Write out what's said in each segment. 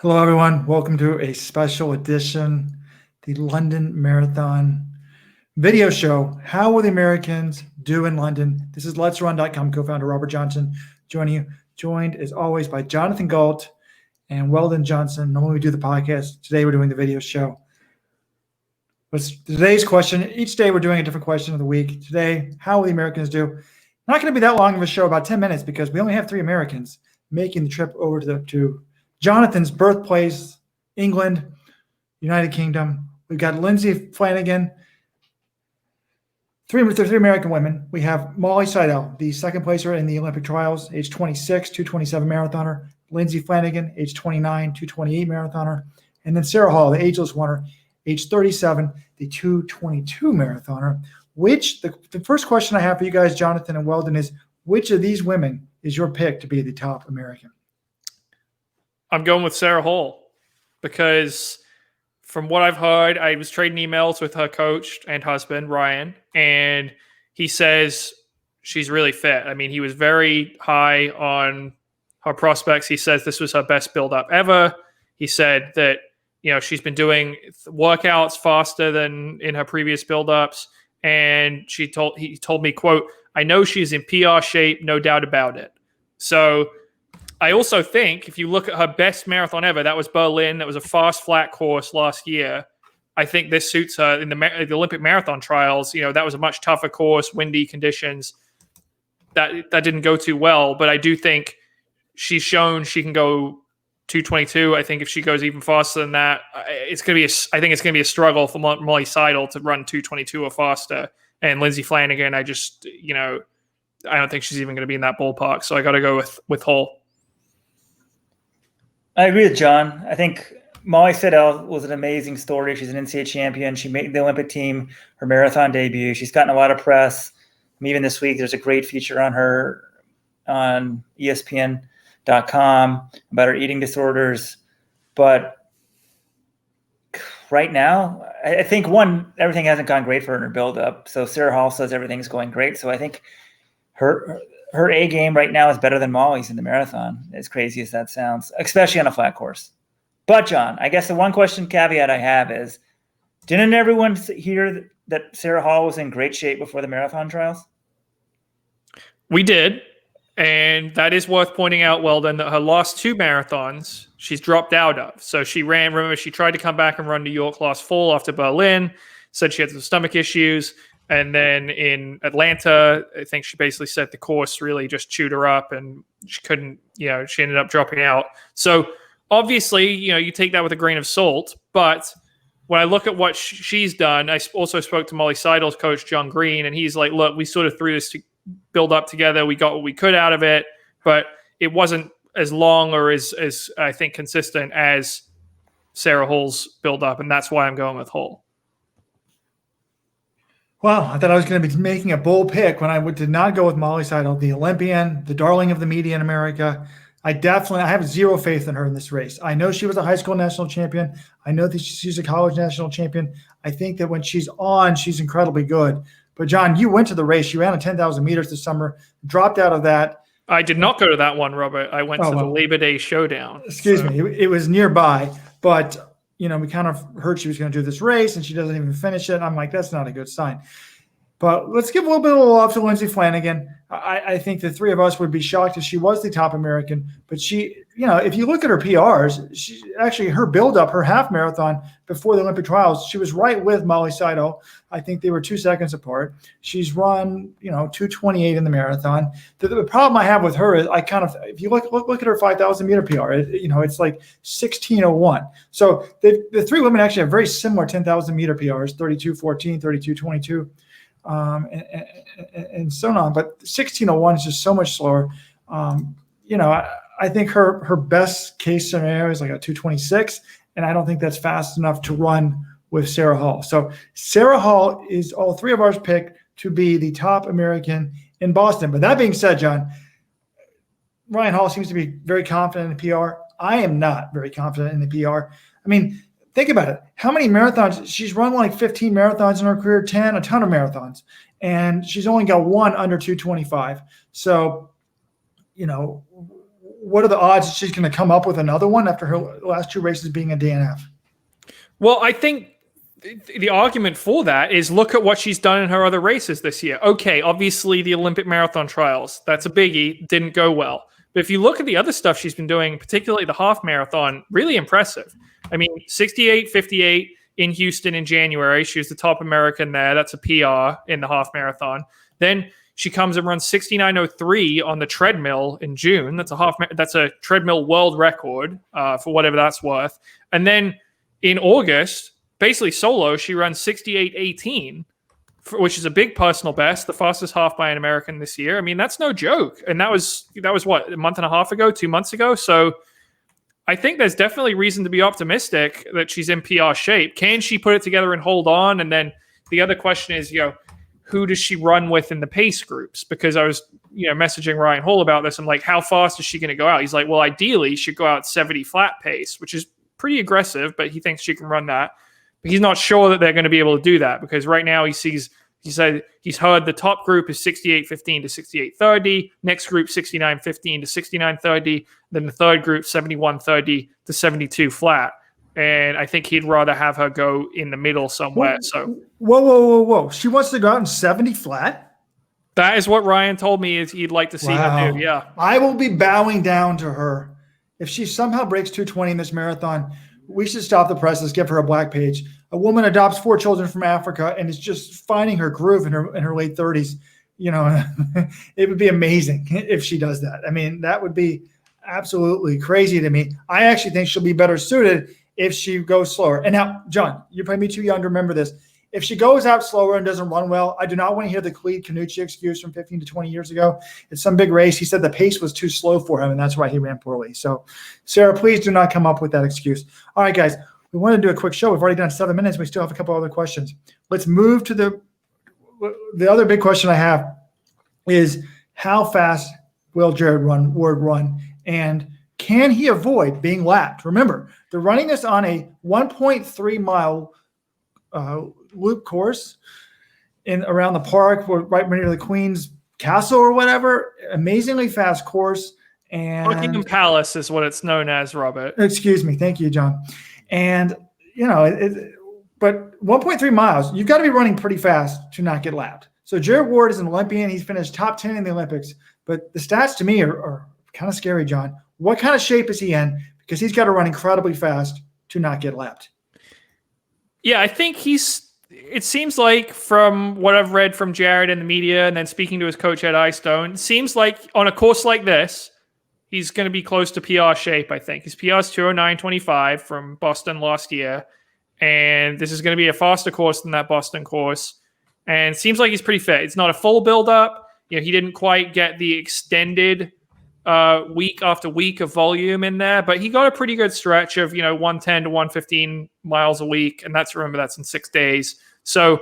Hello, everyone. Welcome to a special edition, the London Marathon video show. How will the Americans do in London? This is Let'sRun.com co-founder Robert Johnson joining you, joined as always by Jonathan Galt and Weldon Johnson. Normally we do the podcast. Today we're doing the video show. What's today's question? Each day we're doing a different question of the week. Today, how will the Americans do? Not going to be that long of a show, about 10 minutes, because we only have 3 Americans making the trip over to Jonathan's birthplace, England, United Kingdom. We've got Lindsay Flanagan, three American women. We have Molly Seidel, the second placer in the Olympic trials, age 26, 227 marathoner. Lindsay Flanagan, age 29, 228 marathoner. And then Sara Hall, the ageless runner, age 37, the 222 marathoner. Which, the first question I have for you guys, Jonathan and Weldon, is which of these women is your pick to be the top American? I'm going with Sara Hall because from what I've heard, I was trading emails with her coach and husband, Ryan, and he says she's really fit. I mean, he was very high on her prospects. He says this was her best build-up ever. He said that, she's been doing workouts faster than in her previous build-ups, and he told me, quote, "I know she's in PR shape, no doubt about it." So I also think if you look at her best marathon ever, that was Berlin. That was a fast, flat course last year. I think this suits her in the Olympic marathon trials. That was a much tougher course, windy conditions. That didn't go too well, but I do think she's shown she can go 222. I think if she goes even faster than that, I think it's going to be a struggle for Molly Seidel to run 222 or faster. And Lindsay Flanagan, I don't think she's even going to be in that ballpark. So I got to go with Hall. I agree with John. I think Molly Seidel was an amazing story. She's an NCAA champion. She made the Olympic team, her marathon debut. She's gotten a lot of press. Even this week, there's a great feature on her on ESPN.com about her eating disorders. But right now, I think, everything hasn't gone great for her in her build-up. So Sara Hall says everything's going great. So I think her A game right now is better than Molly's in the marathon, as crazy as that sounds, especially on a flat course. But, John, I guess the one caveat I have is, didn't everyone hear that Sara Hall was in great shape before the marathon trials? We did, and that is worth pointing out, Weldon, that her last 2 marathons she's dropped out of. So she tried to come back and run New York last fall after Berlin, said she had some stomach issues. And then in Atlanta, I think she basically said the course really just chewed her up and she couldn't, she ended up dropping out. So obviously, you take that with a grain of salt. But when I look at what she's done, I also spoke to Molly Seidel's coach, John Green, and he's like, look, we sort of threw this to build up together. We got what we could out of it, but it wasn't as long or as I think consistent as Sara Hall's build up. And that's why I'm going with Hall. Well, I thought I was going to be making a bold pick when I did not go with Molly Seidel, the Olympian, the darling of the media in America. I have zero faith in her in this race. I know she was a high school national champion. I know that she's a college national champion. I think that when she's on, she's incredibly good. But, John, you went to the race. You ran a 10,000 meters this summer, dropped out of that. I did not go to that one, Robert. I went to the Labor Day Showdown. Excuse me. It was nearby, but we kind of heard she was going to do this race and she doesn't even finish it. I'm like, that's not a good sign. But let's give a little bit of love to Lindsay Flanagan. I think the 3 of us would be shocked if she was the top American. But she, if you look at her PRs, she actually, her build-up, her half marathon before the Olympic trials, she was right with Molly Seidel. I think they were 2 seconds apart. She's run, 2:28 in the marathon. The problem I have with her is if you look at her 5,000 meter PR, it's like 16:01. So the 3 women actually have very similar 10,000 meter PRs, 32:14, 32:22. And so on, but 16:01 is just so much slower. I think her best case scenario is like a 2:26, and I don't think that's fast enough to run with Sara Hall. So Sara Hall is all 3 of ours picked to be the top American in Boston. But that being said, John, Ryan Hall seems to be very confident in the PR. I am not very confident in the PR. I mean, think about it. How many marathons? She's run like 15 marathons in her career, a ton of marathons. And she's only got 1 under 225. So, what are the odds that she's going to come up with another one after her last 2 races being a DNF? Well, I think the argument for that is look at what she's done in her other races this year. Okay, obviously the Olympic marathon trials, that's a biggie, didn't go well. But if you look at the other stuff she's been doing, particularly the half marathon, really impressive. I mean, 68:58 in Houston in January. She was the top American there. That's a PR in the half marathon. Then she comes and runs 69:03 on the treadmill in June. That's a treadmill world record for whatever that's worth. And then in August, basically solo, she runs 68:18, which is a big personal best, the fastest half by an American this year. I mean, that's no joke. And that was what, a month and a half ago, 2 months ago. So I think there's definitely reason to be optimistic that she's in PR shape. Can she put it together and hold on? And then the other question is, who does she run with in the pace groups? Because I was, messaging Ryan Hall about this. I'm like, how fast is she going to go out? He's like, well, ideally she should go out 70 flat pace, which is pretty aggressive, but he thinks she can run that. But he's not sure that they're going to be able to do that because right now he said he's heard the top group is 68:15 to 68:30, next group 69:15 to 69:30, then the third group 71:30 to 72 flat. And I think he'd rather have her go in the middle somewhere. So whoa. She wants to go out in 70 flat? That is what Ryan told me is he'd like to see her do. Yeah. I will be bowing down to her. If she somehow breaks 2:20 in this marathon, we should stop the presses, give her a black page. A woman adopts 4 children from Africa and is just finding her groove in her late 30s. It would be amazing if she does that. I mean, that would be absolutely crazy to me. I actually think she'll be better suited if she goes slower. And now, John, you're probably too young to remember this. If she goes out slower and doesn't run well, I do not want to hear the Khalid Kanuchi excuse from 15 to 20 years ago. It's some big race. He said the pace was too slow for him, and that's why he ran poorly. So, Sarah, please do not come up with that excuse. All right, guys, we want to do a quick show. We've already done 7 minutes. We still have a couple other questions. Let's move to the other big question I have is how fast will Jared Ward run, and can he avoid being lapped? Remember, they're running this on a 1.3 mile loop course around the park, right near the Queen's Castle or whatever. Amazingly fast course. And Buckingham Palace is what it's known as, Robert. Excuse me. Thank you, John. And, but 1.3 miles, you've got to be running pretty fast to not get lapped. So Jared Ward is an Olympian. He's finished top 10 in the Olympics. But the stats to me are kind of scary, John. What kind of shape is he in? Because he's got to run incredibly fast to not get lapped. Yeah, I think it seems like from what I've read from Jared in the media and then speaking to his coach Ed Eyestone, seems like on a course like this, he's going to be close to PR shape, I think. His PR is 209.25 from Boston last year. And this is going to be a faster course than that Boston course. And it seems like he's pretty fit. It's not a full build-up. He didn't quite get the extended week after week of volume in there, but he got a pretty good stretch of 110 to 115 miles a week, and that's in 6 days. So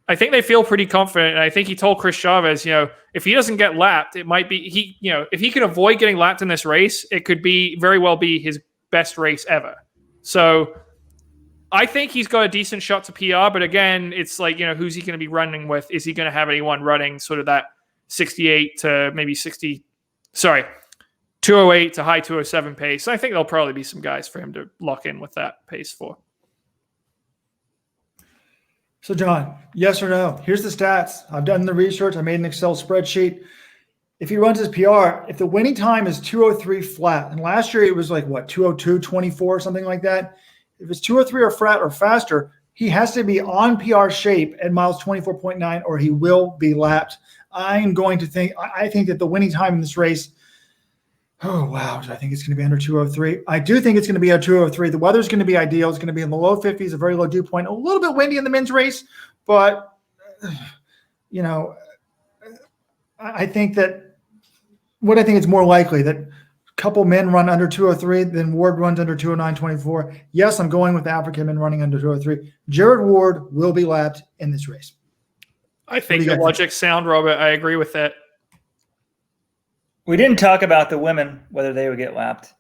I think they feel pretty confident, and I think he told Chris Chavez, if he doesn't get lapped, it might be if he can avoid getting lapped in this race, it could very well be his best race ever. So I think he's got a decent shot to PR, but again, it's like who's he going to be running with? Is he going to have anyone running sort of that 68 to maybe 208 to high 207 pace? I think there'll probably be some guys for him to lock in with that pace for. So, John, yes or no? Here's the stats. I've done the research. I made an Excel spreadsheet. If he runs his PR, if the winning time is 203 flat, and last year it was like, 202.24, something like that. If it's 203 or flat or faster, he has to be on PR shape at miles 24.9 or he will be lapped. I think that the winning time in this race, oh, wow, I think it's going to be under 203. I do think it's going to be at 203. The weather's going to be ideal. It's going to be in the low 50s, a very low dew point, a little bit windy in the men's race. But, I think it's more likely that a couple men run under 203 than Ward runs under 209.24. Yes, I'm going with the African men running under 203. Jared Ward will be lapped in this race. I think your logic's sound, Robert. I agree with that. We didn't talk about the women, whether they would get lapped.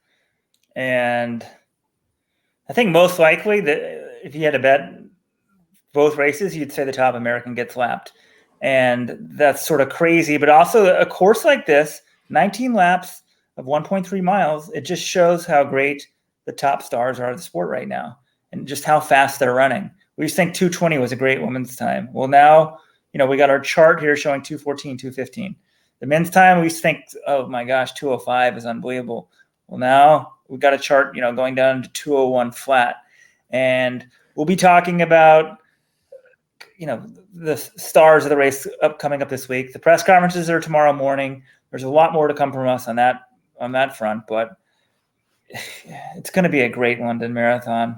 And I think most likely that if you had to bet both races, you'd say the top American gets lapped. And that's sort of crazy. But also a course like this, 19 laps, of 1.3 miles. It just shows how great the top stars are of the sport right now and just how fast they're running. We used to think 2:20 was a great women's time. Well, now, we got our chart here showing 2:14, 2:15. The men's time, we used to think, oh my gosh, 2:05 is unbelievable. Well, now we've got a chart, going down to 2:01 flat. And we'll be talking about, the stars of the race coming up this week. The press conferences are tomorrow morning. There's a lot more to come from us on that front, but it's going to be a great London Marathon. I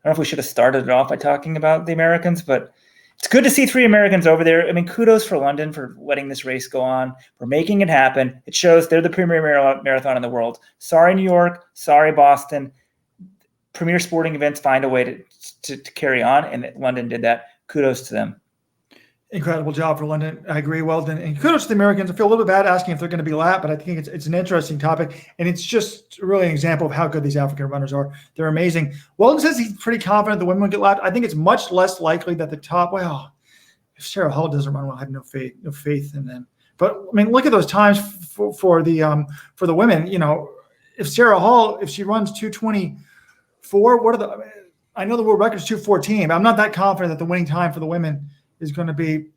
don't know if we should have started it off by talking about the Americans, but it's good to see 3 Americans over there. I mean, kudos for London for letting this race go on, for making it happen. It shows they're the premier marathon in the world. Sorry, New York. Sorry, Boston. Premier sporting events find a way to carry on, and London did that. Kudos to them. Incredible job for London. I agree. Well done. And kudos to the Americans. I feel a little bit bad asking if they're going to be lapped, but I think it's an interesting topic. And it's just really an example of how good these African runners are. They're amazing. Weldon says he's pretty confident the women will get lapped. I think it's much less likely that the top, if Sarah Hall doesn't run well, I have no faith in them. But I mean, look at those times for the women. If Sarah Hall, if she runs 2:24, I know the world record is 2:14, but I'm not that confident that the winning time for the women is going to be,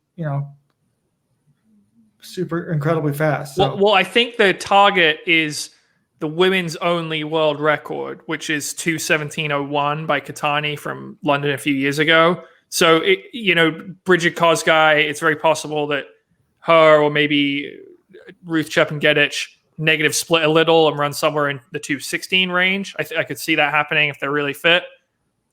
super incredibly fast. So. Well, I think the target is the women's only world record, which is 2:17:01 by Katani from London a few years ago. So, Bridget Kosgei, it's very possible that her or maybe Ruth Chepngetich negative split a little and run somewhere in the 2:16 range. I could see that happening if they're really fit.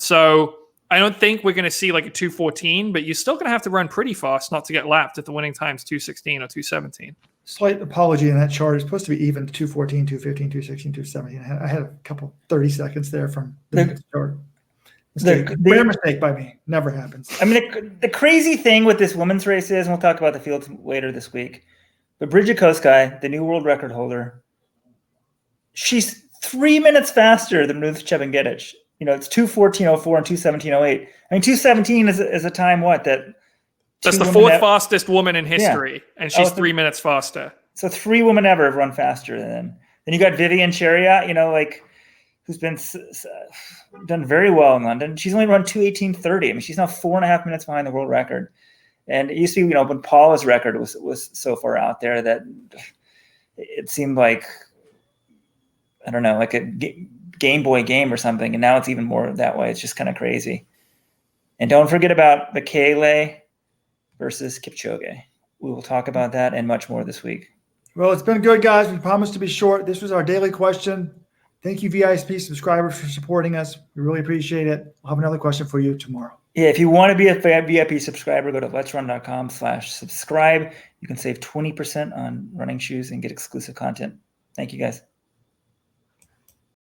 So I don't think we're going to see like a 2:14, but you're still going to have to run pretty fast not to get lapped if the winning time's 2:16 or 2:17. Slight apology in that chart. It's supposed to be even 2:14, 2:15, 2:16, 2:17. I had a couple 30 seconds there from the chart. Rare mistake by me. Never happens. I mean, the crazy thing with this women's race is, and we'll talk about the fields later this week, but Bridget Kosgei, the new world record holder, she's 3 minutes faster than Ruth Chepngetich. It's 2:14:04 and 2:17:08. I mean, 2:17 is a time that's the fourth fastest woman in history, and she's 3 minutes faster. So 3 women ever have run faster than. Then you got Vivian Chariot, who's been done very well in London. She's only run 2:18:30. I mean, she's now 4.5 minutes behind the world record. And it used to be, when Paula's record was so far out there that it seemed like, I don't know, like a Game Boy game or something, and now it's even more that way. It's just kind of crazy. And don't forget about Bekele versus Kipchoge. We will talk about that and much more this week. Well, it's been good, guys. We promised to be short. This was our daily question. Thank you, VIP subscribers, for supporting us. We really appreciate it. We'll have another question for you tomorrow. Yeah, if you want to be a VIP subscriber, go to letsrun.com/subscribe. You can save 20% on running shoes and get exclusive content. Thank you, guys.